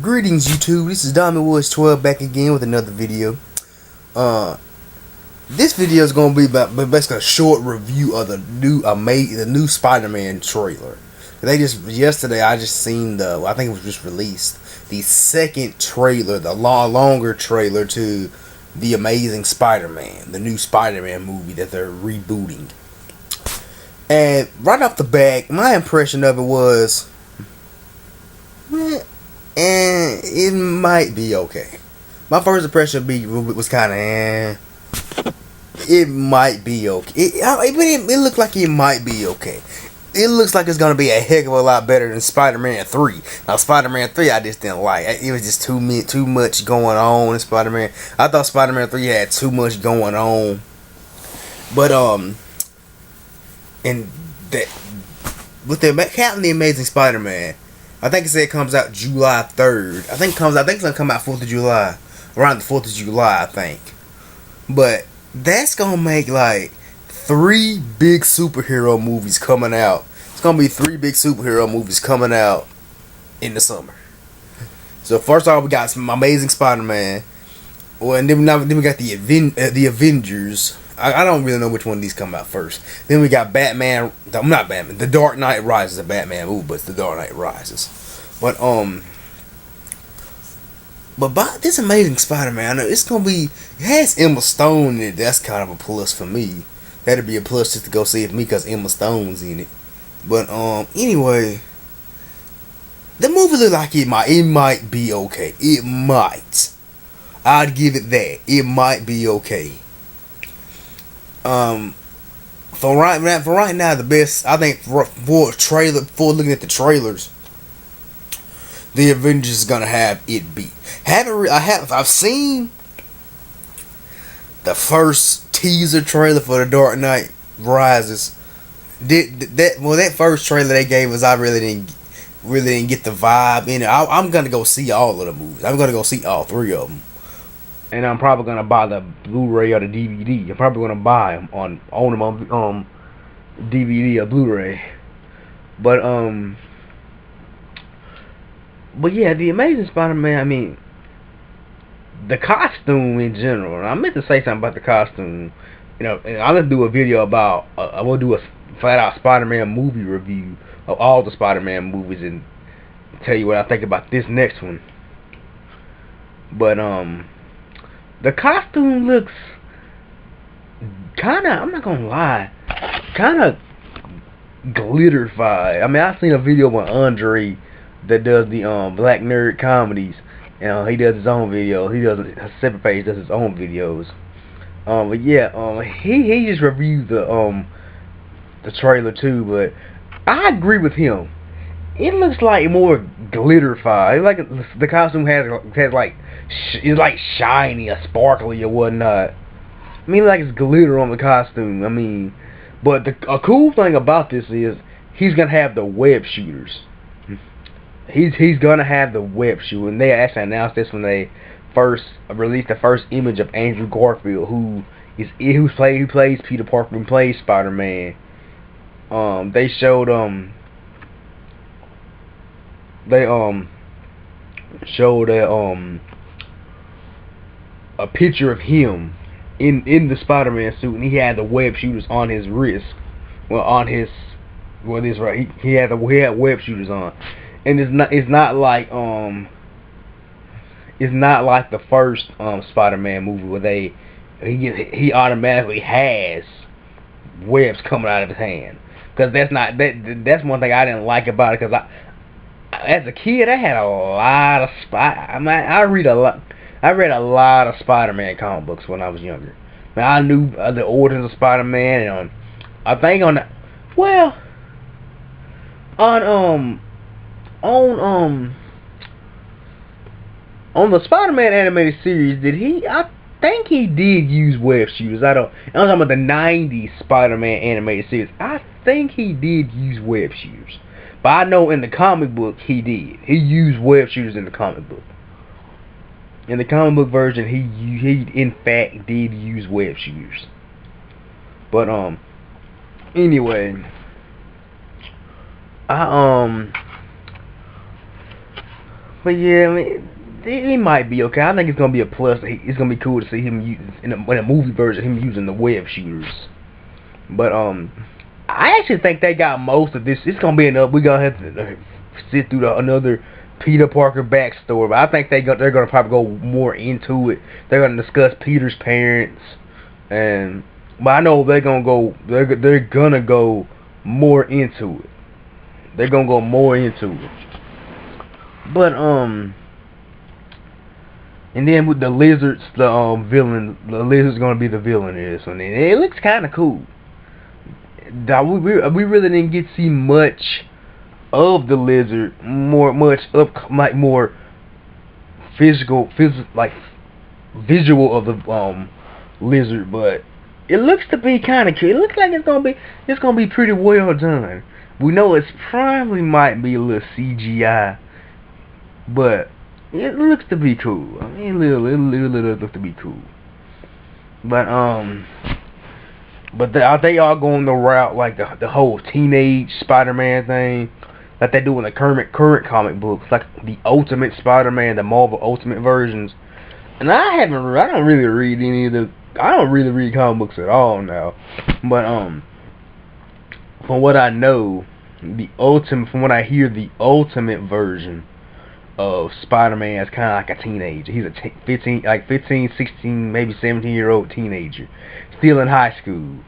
Greetings YouTube, this is Diamond Woods 12 back again with another video. This video is going to be about basically a short review of the new Spider Man trailer. Yesterday I just seen I think it was just released, the second trailer, the longer trailer to the Amazing Spider Man, the new Spider Man movie that they're rebooting. And right off the bat, my impression of it was, and it might be okay. My first impression was kind of it might be okay. It looked like it might be okay. It looks like it's gonna be a heck of a lot better than Spider-Man 3. Now, Spider-Man 3 I just didn't like. It was just too much going on in Spider-Man. I thought Spider-Man 3 had too much going on. But and that with counting the Amazing Spider Man, I think it said it comes out July 3rd. I think it's gonna come out 4th of July. Around the 4th of July, I think. But that's gonna make like 3 big superhero movies coming out. It's gonna be 3 big superhero movies coming out in the summer. So first off, we got some Amazing Spider Man. Well, and then we got the Avengers. I don't really know which one of these come out first. Then we got Batman. Not Batman. The Dark Knight Rises. A Batman movie, but it's The Dark Knight Rises. But by this Amazing Spider-Man, it's gonna be. It has Emma Stone in it. That's kind of a plus for me. That'd be a plus just to go see it for me because Emma Stone's in it. But anyway, the movie look like it might be okay. It might. I'd give it that. It might be okay. For right now, the best I think for looking at the trailers, the Avengers is gonna have it beat. I've seen the first teaser trailer for The Dark Knight Rises. That first trailer they gave us, I really didn't get the vibe in it. I'm gonna go see all of the movies. I'm gonna go see all 3 of them. And I'm probably gonna buy the Blu-ray or the DVD. I'm probably gonna buy them own them on DVD or Blu-ray. But yeah, the Amazing Spider-Man. I mean, the costume in general. I meant to say something about the costume. You know, and I'm gonna do a video about. I will do a flat-out Spider-Man movie review of all the Spider-Man movies and tell you what I think about this next one. But the costume looks kinda, I'm not gonna lie, kinda glitterified. I mean, I've seen a video with Andre that does the Black Nerd comedies. He does his own video. He does a separate page, does his own videos. But yeah, he just reviewed the trailer too. But I agree with him. It looks like more glitterified. Like the costume has like it's like shiny or sparkly or whatnot. I mean, like it's glitter on the costume. I mean, but a cool thing about this is he's gonna have the web shooters. He's gonna have the web shooter, and they actually announced this when they first released the first image of Andrew Garfield, who plays Peter Parker and plays Spider-Man. They showed a picture of him in the Spider-Man suit, and he had the web shooters on his wrist. Well, on his right. He had web shooters on, and it's not like the first Spider-Man movie where he automatically has webs coming out of his hand. Because that's one thing I didn't like about it. Because as a kid, I had a lot of I read a lot of Spider-Man comic books when I was younger. I knew the origins of Spider-Man, and I think on the Spider-Man animated series, I think he did use web shooters. I'm talking about the '90s Spider-Man animated series. I think he did use web shooters. But I know in the comic book he did. He used web shooters in the comic book. In the comic book version, he in fact did use web shooters. But anyway, But yeah, I mean, he might be okay. I think it's gonna be a plus. It's gonna be cool to see him in a movie version, him using the web shooters. But I actually think they got most of this. It's gonna be enough. We gonna have to sit through another Peter Parker backstory. But I think they're gonna probably go more into it. They're gonna discuss Peter's parents, but I know they're gonna go. They're gonna go more into it. They're gonna go more into it. But and then with the lizards, the villain, the lizard's gonna be the villain in this one. And it looks kind of cool. We really didn't get to see much of the lizard, more physical, like visual of the lizard, but it looks to be kind of cool. It looks like it's gonna be pretty well done. We know it's probably might be a little CGI, but it looks to be cool. I mean, it looks to be cool. But they are going the route like the whole teenage Spider-Man thing, like they do in the current comic books, like the Ultimate Spider-Man, the Marvel Ultimate versions. And I don't really read any of the. I don't really read comic books at all now. But from what I know, from what I hear, the Ultimate version of Spider-Man is kind of like a teenager. He's a 15, 16, maybe 17-year-old teenager, still in high school.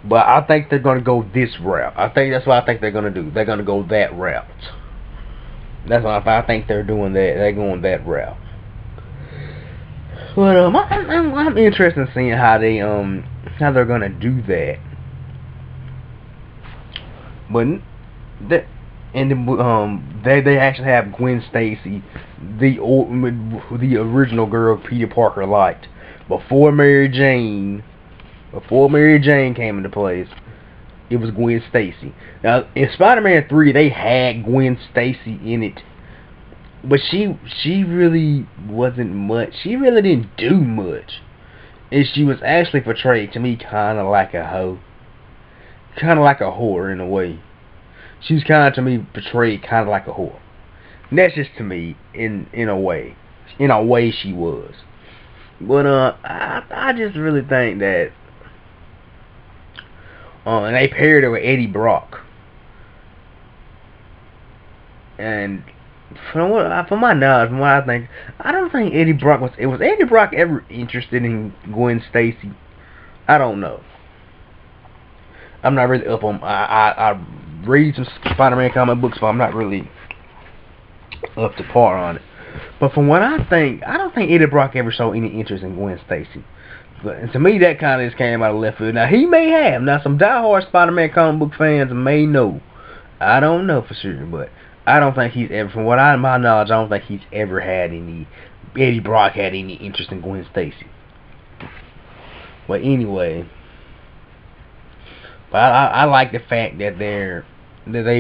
But I think they're gonna go this route. I think that's what I think they're gonna do. They're gonna go that route. That's what I think they're doing. They're going that route. But I'm interested in seeing how they're gonna do that. But they actually have Gwen Stacy, the original girl Peter Parker liked before Mary Jane came into place. It was Gwen Stacy. Now in Spider-Man 3 they had Gwen Stacy in it, but she really wasn't much. She really didn't do much, and she was actually portrayed to me kind of like a hoe, kind of like a whore in a way. She was kind of to me portrayed kind of like a whore. And that's just to me in a way. In a way she was. But I just really think that and they paired her with Eddie Brock. And from my knowledge, from what I think, I don't think Eddie Brock was Eddie Brock ever interested in Gwen Stacy? I don't know. I'm not really up on I read some Spider-Man comic books, but I'm not really up to par on it. But from what I don't think Eddie Brock ever showed any interest in Gwen Stacy. And to me, that kind of just came out of left field. Now, he may have. Now, some diehard Spider-Man comic book fans may know. I don't know for sure, but I don't think he's ever, from my knowledge, I don't think he's ever had Eddie Brock had any interest in Gwen Stacy. But anyway, but I like the fact that they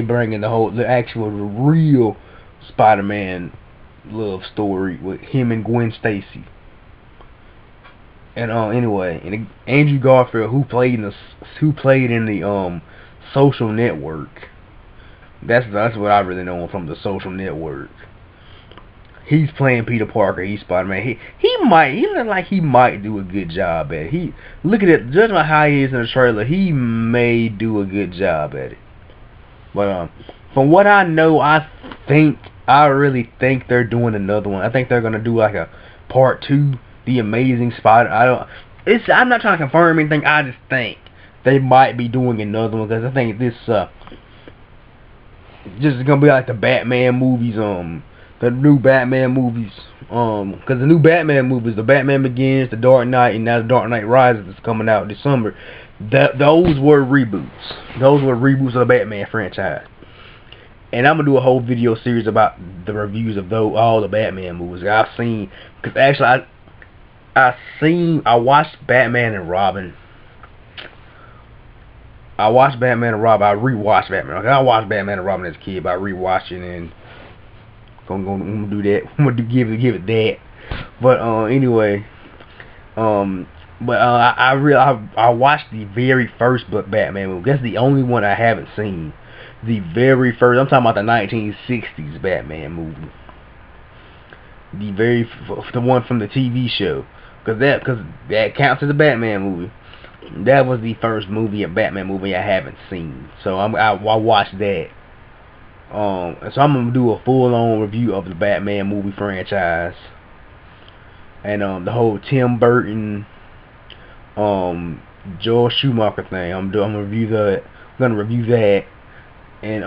bring in the real Spider-Man love story with him and Gwen Stacy. And anyway, and Andrew Garfield, who played in the Social Network. That's what I really know him from, the Social Network. He's playing Peter Parker. He's Spider-Man. He look like he might do a good job at it. Look at it, judging by how he is in the trailer, he may do a good job at it. But from what I know, I really think they're doing another one. I think they're gonna do like a part 2, The Amazing Spider. I'm not trying to confirm anything. I just think they might be doing another one, because I think this just gonna be like the Batman movies, the new Batman movies, because the new Batman movies, the Batman Begins, the Dark Knight, and now the Dark Knight Rises is coming out in December. Those were reboots. Those were reboots of the Batman franchise. And I'm gonna do a whole video series about the reviews of all the Batman movies I've seen. Because actually, I watched Batman and Robin. I watched Batman and Robin. I rewatched Batman. I watched Batman and Robin as a kid, but I rewatched it, and I'm gonna do that. I'm gonna give it that. But anyway, I watched the very first Batman movie. That's the only one I haven't seen. The very first. I'm talking about the 1960s Batman movie. the one from the TV show, because that counts as a Batman movie. That was the first movie, a Batman movie I haven't seen, so I watched that. So I'm gonna do a full-on review of the Batman movie franchise, and the whole Tim Burton, Joel Schumacher thing. I'm gonna review that. And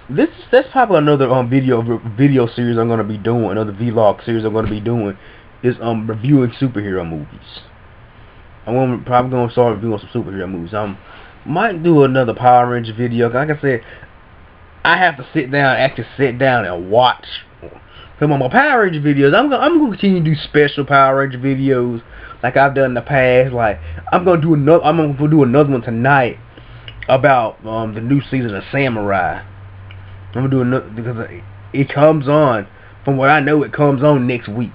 that's probably another video series I'm gonna be doing. Another vlog series I'm gonna be doing is reviewing superhero movies. Probably gonna start reviewing some superhero movies. Might do another Power Ranger video. Like I said, I have to actually sit down and watch. Cause on my Power Ranger videos, I'm gonna continue to do special Power Ranger videos like I've done in the past. Like I'm gonna do another one tonight about the new season of Samurai. I'm gonna do another because it comes on. From what I know, it comes on next week.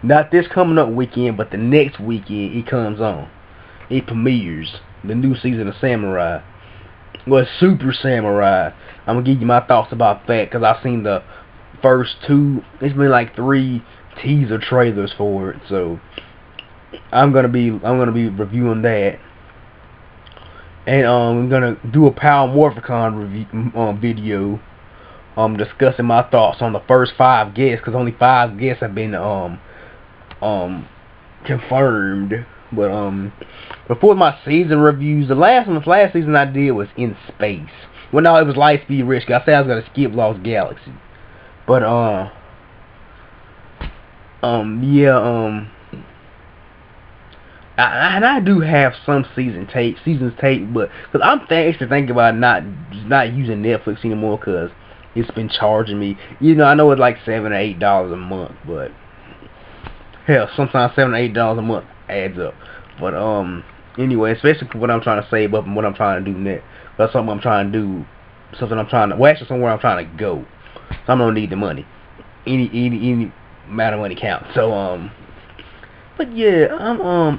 Not this coming up weekend, but the next weekend it comes on. It premieres the new season of Samurai. Well, Super Samurai. I'm gonna give you my thoughts about that because I've seen the first two. It's been like 3 teaser trailers for it, so I'm gonna be reviewing that. And I'm gonna do a Power Morphicon review video. Discussing my thoughts on the first 5 guests, because only 5 guests have been confirmed. But before my season reviews, the last season I did was in space. Well, no, it was Lightspeed Rescue. I said I was gonna skip Lost Galaxy, but I do have some seasons taped, but because I'm actually thinking about not using Netflix anymore because it's been charging me. You know, I know it's like $7 or $8 a month, but hell, sometimes $7 or $8 a month adds up. But anyway, especially for what I'm trying to save up and what I'm trying to do next. That's something I'm trying to do. Actually somewhere I'm trying to go. So I'm gonna need the money. Any amount of money counts. So but yeah, I'm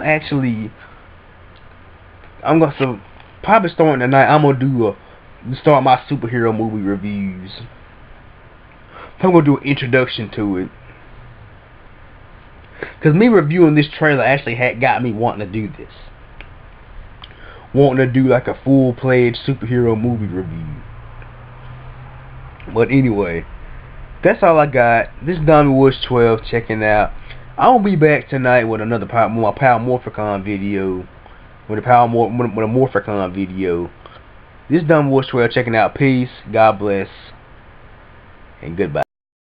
probably starting tonight. I'm gonna start my superhero movie reviews. I'm gonna do an introduction to it. Cause me reviewing this trailer actually got me wanting to do this. Wanting to do like a full-fledged superhero movie review. But anyway, that's all I got. This is Tommy Woods 12 checking out. I'll be back tonight with another Power Morphicon video. With a Morphicon video. This is Dumb Woods 12 checking out. Peace, God bless, and goodbye.